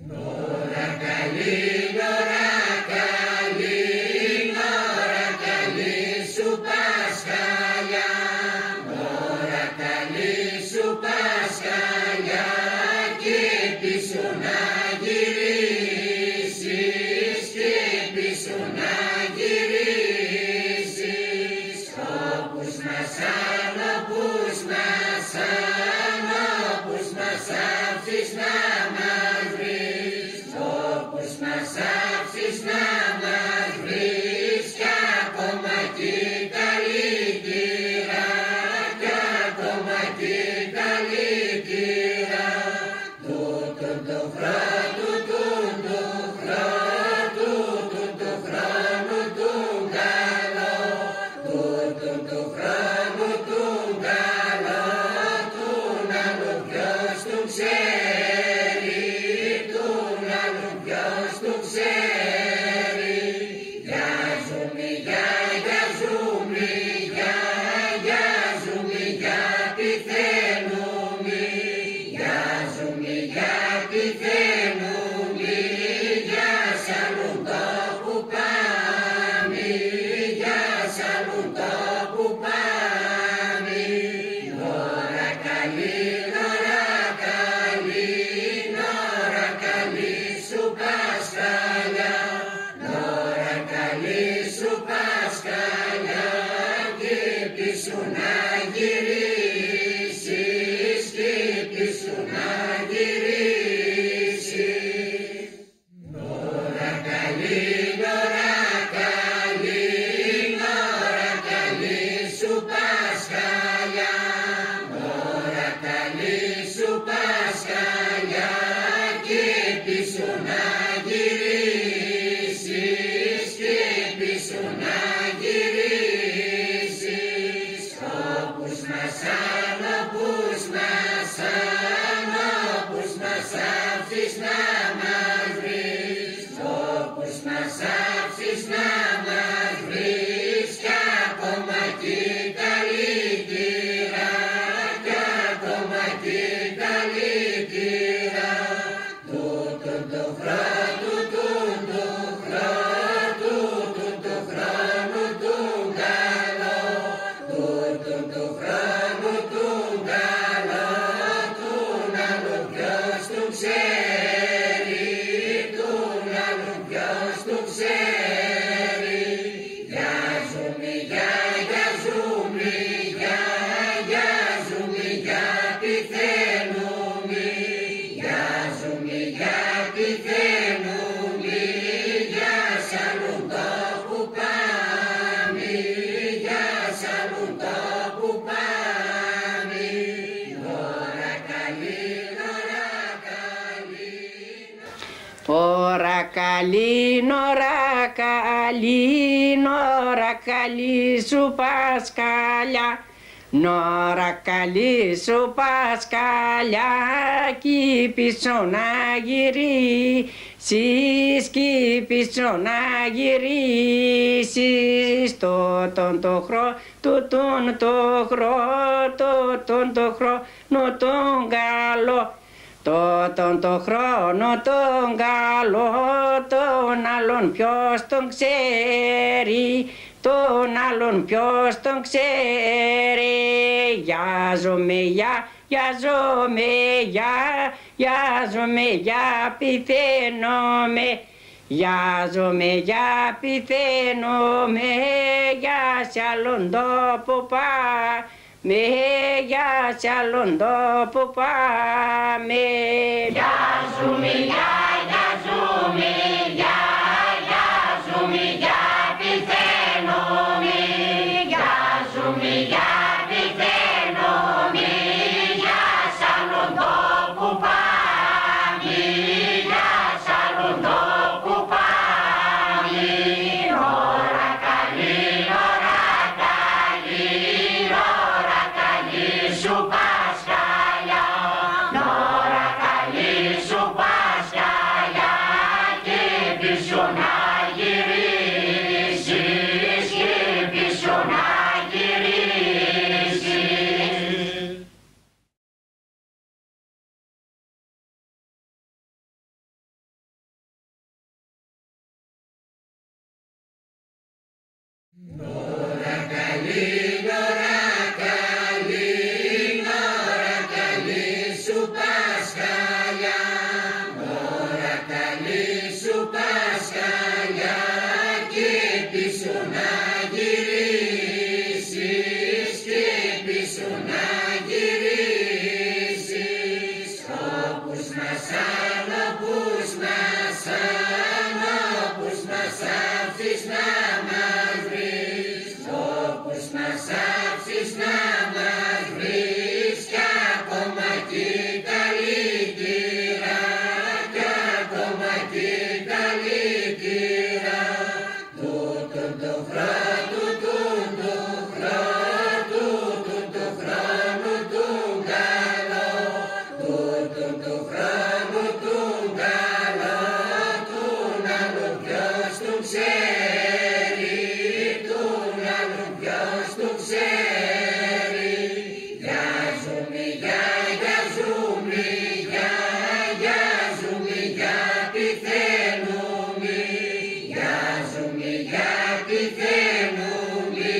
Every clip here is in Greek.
Νώρα καλή, νώρα καλή, νώρα καλή σου Πασχαλιά. Νώρα καλή σου Πασχαλιά και πίσω να γυρίσεις, και πίσω να γυρίσεις. Όπους μας αν, όπους μας αν, όπους μας άψεις να μας βρεις. Όπους μας άψεις να μας βρεις κι ακόμα κι καλύτερα, κι ακόμα κι καλύτερα. Τούτον το χρόνο, τούτον το χρόνο, τούτον το χρόνο του καλό, τούτον το χρόνο του καλό, τον άλλο ποιος το ξέρει, τον άλλο ποιος το ξέρει. Γιάζομαι, γιάζομαι, γιάζομαι γιατί θέλουμε, γιάζομαι γιατί θέλουμε, για σ' άλλον τόπο πάμε, για σ' άλλον τόπο πάμε. Νώρα καλή, νώρα καλή, νώρα καλή σου Πασχαλιά. Νώρα καλή σου Πασχαλιά και πίσω να γυρίσεις, και πίσω να γυρίσεις. Νώρα καλή, νώρα καλή, νώρα καλή σου Πασχαλιά. Νώρα καλή σου Πασχαλιά και πίσω να γυρίσεις, και πίσω να γυρίσεις. Όπους μας αν, όπους μας αν, όπους μας άψεις να μας βρεις. Όπους μας άψεις να μας βρεις κι ακόμα κι καλύτερα, κι ακόμα κι καλύτερα. Τούτον το χρόνο, τούτον το χρόνο, τούτον το χρόνο του καλό, τούτον το χρόνο του καλό, τον άλλο ποιος το ξέρει, τον άλλο ποιος το ξέρει. Γιάζομαι, γιάζομαι, γιάζομαι γιατί θέλουμε, γιάζομαι γιατί θέλουμε, για σ' άλλον τόπο πάμε, για σ' άλλον τόπο πάμε. Νώρα καλή, νώρα καλή. Ώρα καλή, νώρα καλή, νώρα καλή σου Πασχαλιά. Νώρα καλή σου Πασχαλιά κι πίσω να γυρίσεις, κι πίσω να γυρίσεις. Τούτον το χρόνο, τούτον το χρόνο, τούτον το χρόνο τον καλό, τούτον το χρόνο τον καλό, τον άλλον ποιος τον ξέρει, τον άλλον ποιος τον ξέρει. Γιάζομαι, γιάζομαι, γιάζομαι, για πηθαίνομαι, γιάζομαι, για πηθαίνομαι, για σ' άλλον τόπο πάμε, για σ' άλλον τόπο πάμε. Γιάζομαι, γιάζομαι, γιάζομαι για πηθαίνομαι, γιάζομαι για πηθαίνομαι, για σ' άλλον τόπο πάμε, για σ' άλλον τόπο πάμε. Νώρα καλή, νώρα καλή, νώρα καλή σου Πασχαλιά. Νώρα καλή Ώρα καλή, ώρα καλή, ώρα καλή σου Πασχαλιά. Ώρα καλή σου Πασχαλιά και πίσω να γυρίσεις, και πίσω να γυρίσεις. Όπους μας αν, όπους μας αν, όπους μας άψεις να μας βρεις. Όπους μας άψεις να μας βρεις, κι ακόμα κι καλύτερα, κι ακόμα κι καλύτερα. Τούτον το χρόνο, τούτον το χρόνο, τούτον το χρόνο του καλό, τούτον το χρόνο του καλό, τον άλλον ποιος τον ξέρει, τον άλλον ποιος τον ξέρει. Γιάζομαι, γιάζομαι, γιάζομαι, για πηθαίνομαι, γιάζομαι, για πηθαίνομαι,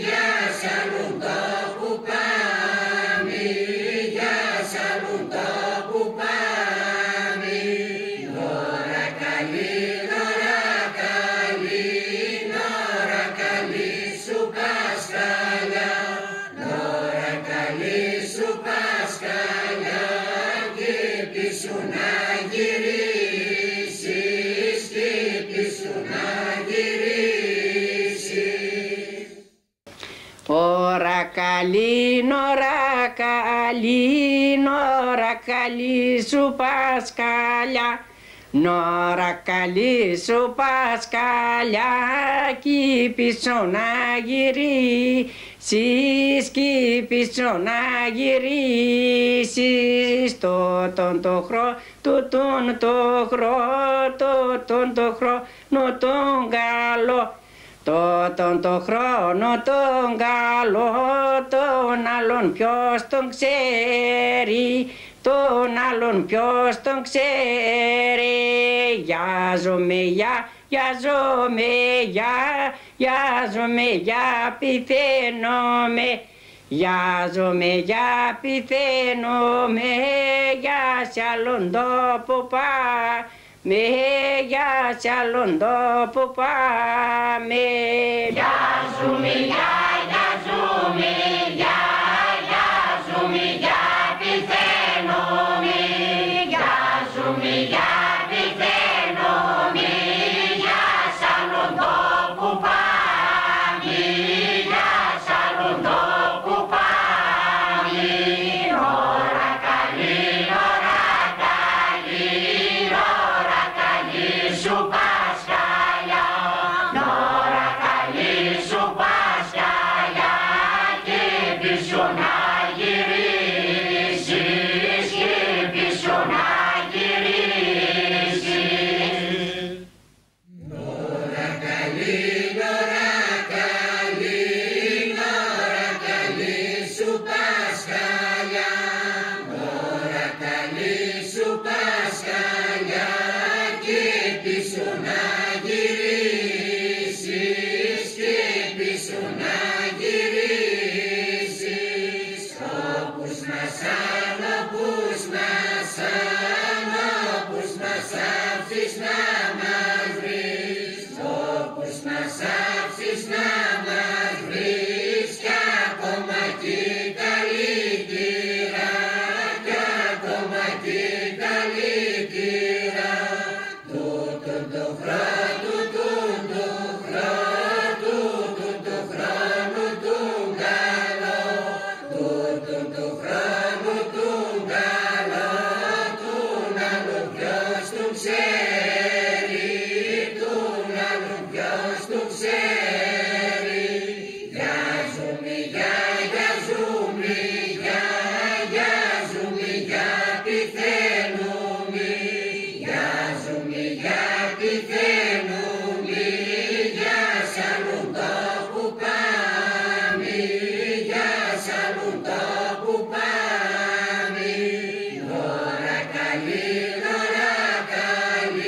για σ' άλλον τόπο πάμε, για σ' άλλον τόπο πάμε. Ώρα καλή, ώρα καλή, ώρα καλή σου Πασχαλιά. Ώρα καλή σου Πασχαλιά και πίσω να γυρίσεις, και πίσω να γυρίσεις. Ώρα καλή, ώρα καλή, ώρα καλή σου Πασχαλιά. Ώρα καλή σου Πασχαλιά κι πίσω να γυρίσεις, κι πίσω να γυρίσεις. Τούτον το χρόνο, τούτον το χρόνο, τούτον το χρόνο τον καλό, τούτον το χρόνο τον καλό, τον άλλον ποιος τον ξέρει, τον άλλον ποιος τον ξέρει. Γιάζομαι, γιάζομαι, γιάζομαι, για πηθαίνομαι, γιάζομαι, για πηθαίνομαι, για σ' άλλον τόπο πάμε, για σ' άλλον τόπο πάμε. Γιάζομαι, γιάζομαι, γιάζομαι, για πηθαίνομαι, γιάζομαι, για πηθαίνομαι, για σ' άλλον τόπο πάμε, για σ' άλλον τόπο πάμε. Ώρα καλή, ώρα καλή, ώρα καλή σου Πασχαλιά. Ώρα καλή σου Πασχαλιά και πίσω να γυρίσεις, και πίσω να γυρίσεις. Ώρα καλή, ώρα καλή, ώρα καλή σου Πασχαλιά. Ώρα καλή σου Πασχαλιά και πίσω να γυρίσεις, και πίσω να γυρίσεις. Όπους μας αν, όπους μας αν, όπους μας άψεις να μας βρεις. Όπους μας άψεις να μας βρεις, κι ακόμα κι καλύτερα, κι ακόμα κι καλύτερα. Τούτον το χρόνο, τούτον το χρόνο, τούτον το χρόνο του καλό, τούτον το χρόνο του καλό, τον άλλον ποιος τον ξέρει, τον άλλον ποιος τον ξέρει. Γιάζομαι, γιάζομαι, γιάζομαι, για πηθαίνομαι, γιάζομαι, για πηθαίνομαι, για σ' άλλον τόπο πάμε, για σ' άλλον τόπο πάμε. Ώρα καλή, ώρα καλή,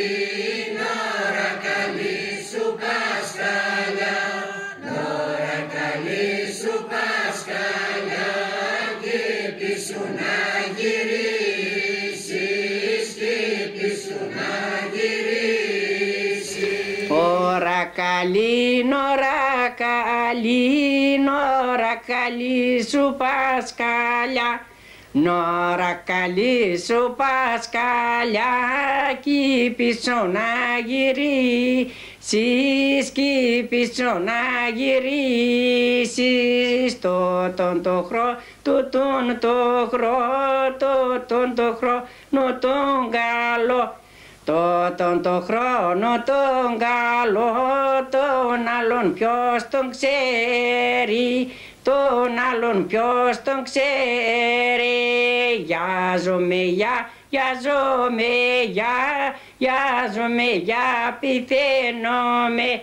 καλή σου Πασχαλιά. Νώρα καλή σου Πασχαλιά, κι πίσω να γυρίσεις, κι πίσω να γυρίσεις. Το χρόνο τον καλό, το χρόνο τον καλό, τον άλλον ποιος τον ξέρει, τον άλλον ποιος τον ξέρει. Γιάζομαι, πηθαίνομαι,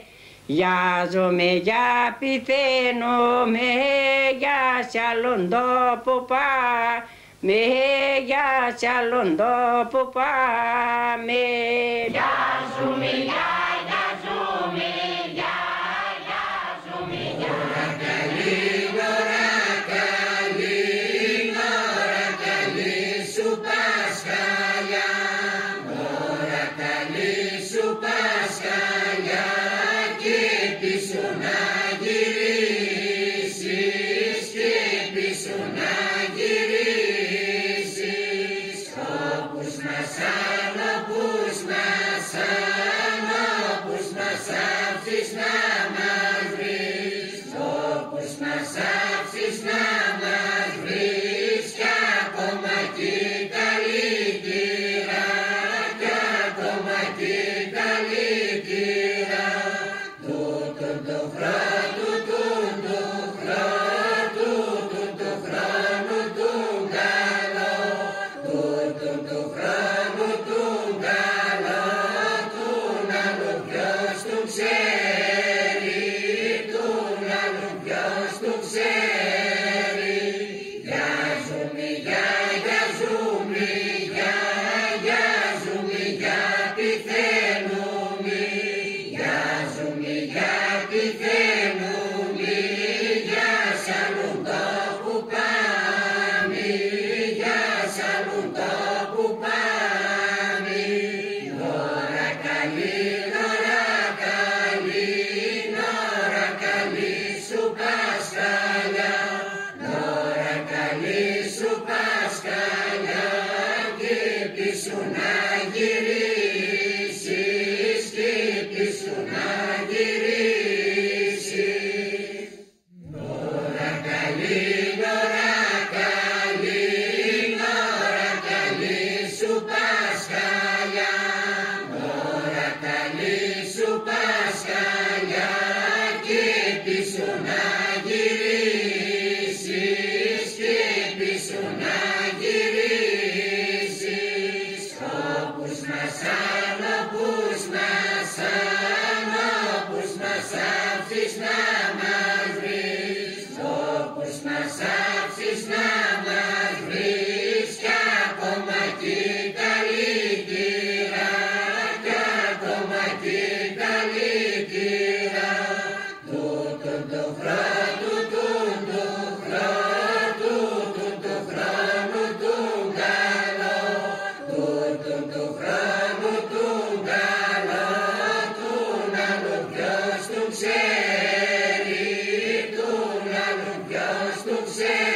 πηθαίνομαι, για σ' άλλον τόπο πάμε, για σ' άλλον τόπο πάμε. Γιάζομαι, ξέρει, τον άλλον ποιος τον ξέρει.